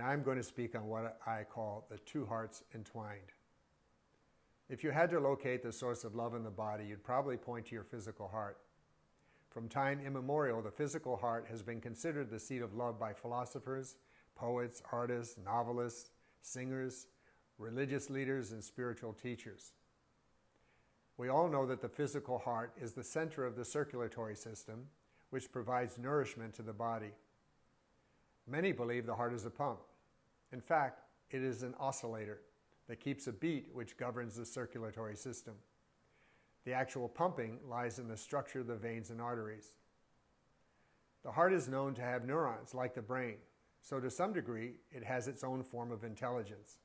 I'm going to speak on what I call the two hearts entwined. If you had to locate the source of love in the body, you'd probably point to your physical heart. From time immemorial, the physical heart has been considered the seat of love by philosophers, poets, artists, novelists, singers, religious leaders, and spiritual teachers. We all know that the physical heart is the center of the circulatory system, which provides nourishment to the body. Many believe the heart is a pump. In fact, it is an oscillator that keeps a beat which governs the circulatory system. The actual pumping lies in the structure of the veins and arteries. The heart is known to have neurons like the brain, so to some degree, it has its own form of intelligence.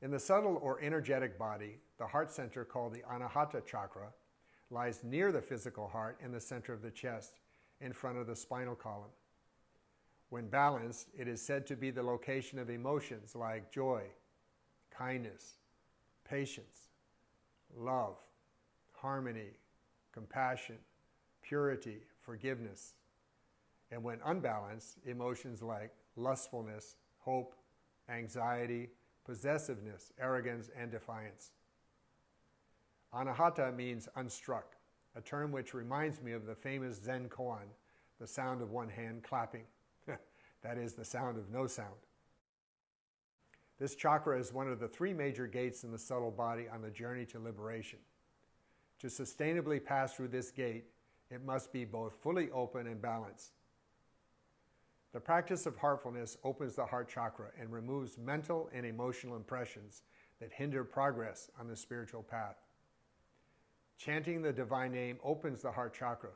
In the subtle or energetic body, the heart center, called the Anahata chakra, lies near the physical heart in the center of the chest, in front of the spinal column. When balanced, it is said to be the location of emotions like joy, kindness, patience, love, harmony, compassion, purity, forgiveness. And when unbalanced, emotions like lustfulness, hope, anxiety, possessiveness, arrogance, and defiance. Anahata means unstruck, a term which reminds me of the famous Zen koan, the sound of one hand clapping. That is the sound of no sound. This chakra is one of the three major gates in the subtle body on the journey to liberation. To sustainably pass through this gate, it must be both fully open and balanced. The practice of heartfulness opens the heart chakra and removes mental and emotional impressions that hinder progress on the spiritual path. Chanting the divine name opens the heart chakra.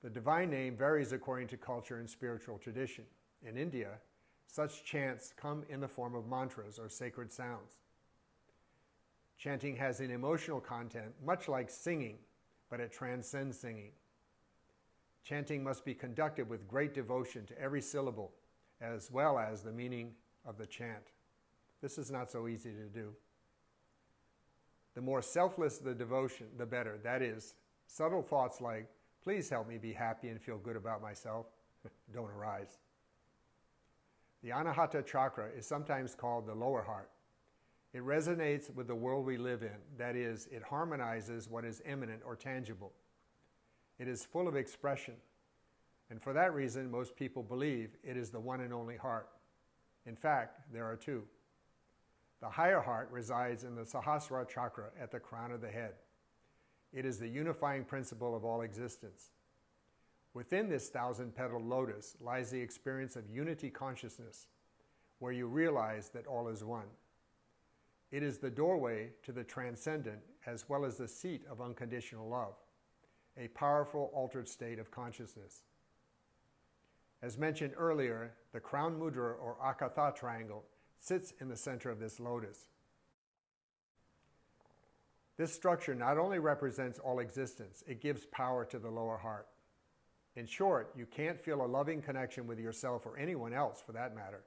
The divine name varies according to culture and spiritual tradition. In India, such chants come in the form of mantras or sacred sounds. Chanting has an emotional content, much like singing, but it transcends singing. Chanting must be conducted with great devotion to every syllable, as well as the meaning of the chant. This is not so easy to do. The more selfless the devotion, the better. That is, subtle thoughts like, please help me be happy and feel good about myself, don't arise. The Anahata chakra is sometimes called the lower heart. It resonates with the world we live in. That is, it harmonizes what is immanent or tangible. It is full of expression, and for that reason, most people believe it is the one and only heart. In fact, there are two. The higher heart resides in the Sahasrara chakra at the crown of the head. It is the unifying principle of all existence. Within this thousand-petaled lotus lies the experience of unity consciousness, where you realize that all is one. It is the doorway to the transcendent as well as the seat of unconditional love, a powerful altered state of consciousness. As mentioned earlier, the crown mudra or Akatha triangle sits in the center of this lotus. This structure not only represents all existence, it gives power to the lower heart. In short, you can't feel a loving connection with yourself or anyone else for that matter,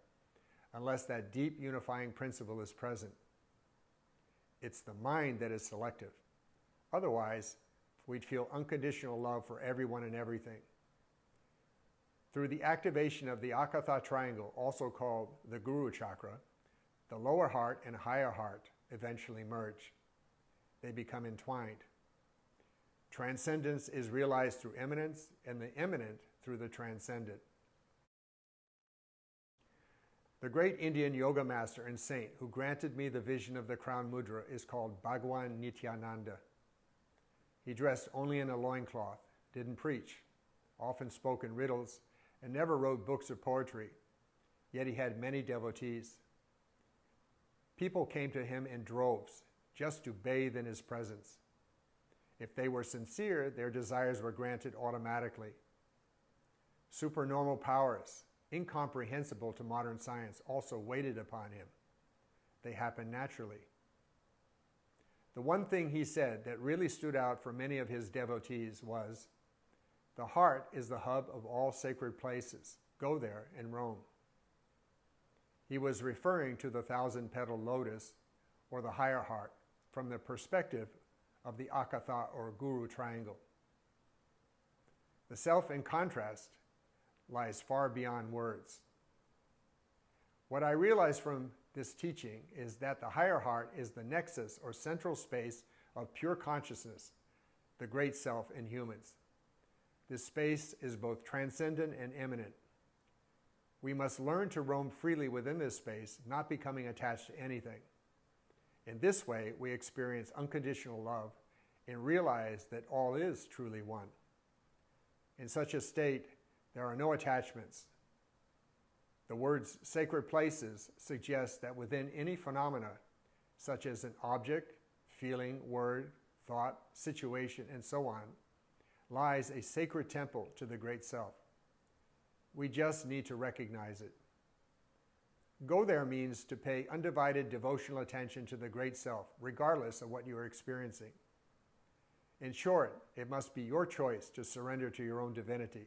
unless that deep unifying principle is present. It's the mind that is selective. Otherwise, we'd feel unconditional love for everyone and everything. Through the activation of the Akatha triangle, also called the Guru chakra, the lower heart and higher heart eventually merge. They become entwined. Transcendence is realized through immanence, and the immanent through the transcendent. The great Indian yoga master and saint who granted me the vision of the crown mudra is called Bhagwan Nityananda. He dressed only in a loincloth, didn't preach, often spoke in riddles, and never wrote books of poetry, yet he had many devotees. People came to him in droves just to bathe in his presence. If they were sincere, their desires were granted automatically. Supernormal powers, incomprehensible to modern science, also waited upon him. They happened naturally. The one thing he said that really stood out for many of his devotees was, "The heart is the hub of all sacred places. Go there and roam." He was referring to the thousand-petaled lotus, or the higher heart, from the perspective of the Akatha or Guru triangle. The self, in contrast, lies far beyond words. What I realize from this teaching is that the higher heart is the nexus or central space of pure consciousness, the great self in humans. This space is both transcendent and immanent. We must learn to roam freely within this space, not becoming attached to anything. In this way, we experience unconditional love and realize that all is truly one. In such a state, there are no attachments. The words sacred places suggest that within any phenomena, such as an object, feeling, word, thought, situation, and so on, lies a sacred temple to the Great Self. We just need to recognize it. Go there means to pay undivided devotional attention to the Great Self, regardless of what you are experiencing. In short, it must be your choice to surrender to your own divinity.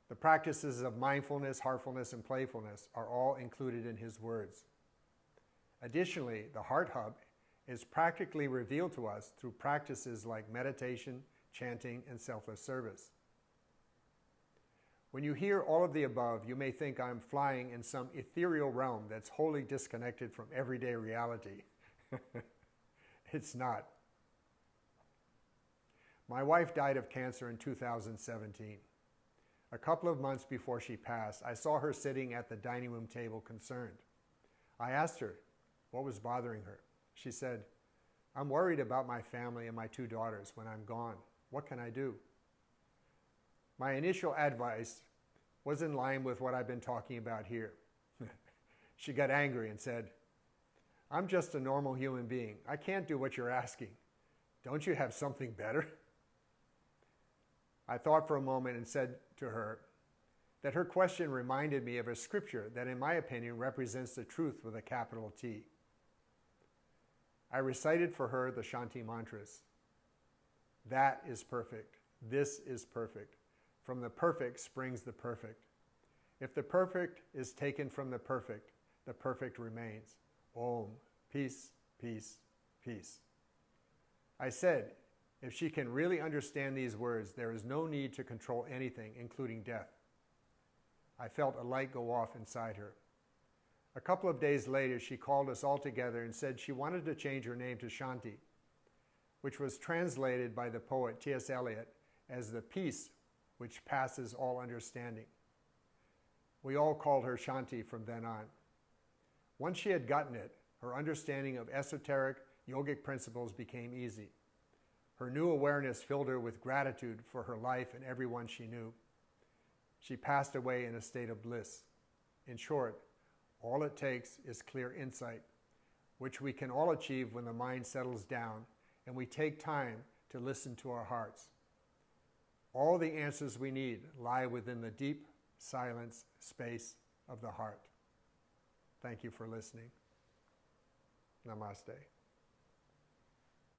The practices of mindfulness, heartfulness, and playfulness are all included in his words. Additionally, the Heart Hub is practically revealed to us through practices like meditation, chanting, and selfless service. When you hear all of the above, you may think I'm flying in some ethereal realm that's wholly disconnected from everyday reality. It's not. My wife died of cancer in 2017. A couple of months before she passed, I saw her sitting at the dining room table concerned. I asked her what was bothering her. She said, "I'm worried about my family and my 2 daughters when I'm gone. What can I do?" My initial advice was in line with what I've been talking about here. She got angry and said, "I'm just a normal human being. I can't do what you're asking. Don't you have something better?" I thought for a moment and said to her that her question reminded me of a scripture that, in my opinion, represents the truth with a capital T. I recited for her the Shanti mantras. That is perfect. This is perfect. From the perfect springs the perfect. If the perfect is taken from the perfect remains. Om, peace, peace, peace. I said, if she can really understand these words, there is no need to control anything, including death. I felt a light go off inside her. A couple of days later, she called us all together and said she wanted to change her name to Shanti, which was translated by the poet T.S. Eliot as the peace which passes all understanding. We all called her Shanti from then on. Once she had gotten it, her understanding of esoteric yogic principles became easy. Her new awareness filled her with gratitude for her life and everyone she knew. She passed away in a state of bliss. In short, all it takes is clear insight, which we can all achieve when the mind settles down and we take time to listen to our hearts. All the answers we need lie within the deep silence space of the heart. Thank you for listening. Namaste.